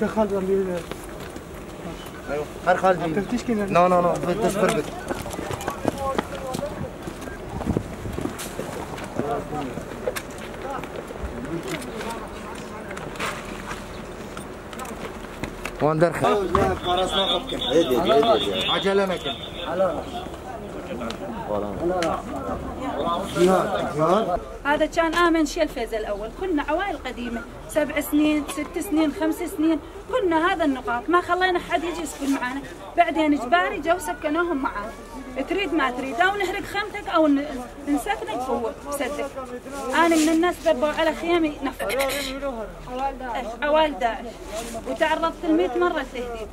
دخل ضمير. ايوه خير خالد. تفتيش كده. نو نو نو تصبر بك. وين درخل؟ عجلة مكن. هذا كان آمن شي الفيزة الأول، كنا عوائل قديمة 7 سنين 6 سنين 5 سنين، كنا هذا النقاط ما خلينا حد يجي يسكن معنا، بعدين إجباري جو سكنوهم معانا، تريد ما تريد أو نحرق خيمتك أو نسكنك قوة صدق. أنا من الناس ذبوا على خيمي نفر عوائل داعش، وتعرضت ل100 مرة تهديد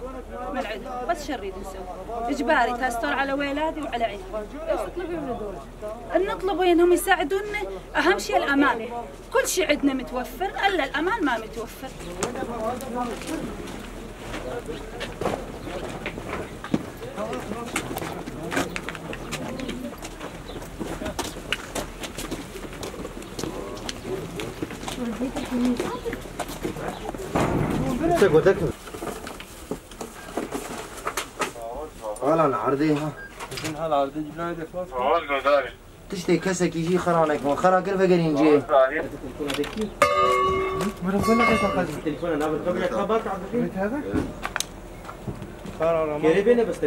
من العدو، بس شو نريد نسوي؟ إجباري تستر على ولادي وعلى عيلتي. ايش تطلبين من الدولة؟ نطلب انهم يساعدونا، اهم شيء الامان، كل شيء عندنا متوفر الا الامان ما متوفر. هلا عرضيها. هلا عرضي جبنا هذا خلاص. تشتي كسك يجي خرانك ما خرا كيف قاعدين جي. مرة ولا غير تلقى التليفون انا بقول لك خبرت عبد الحميد هذا؟ قريبين بس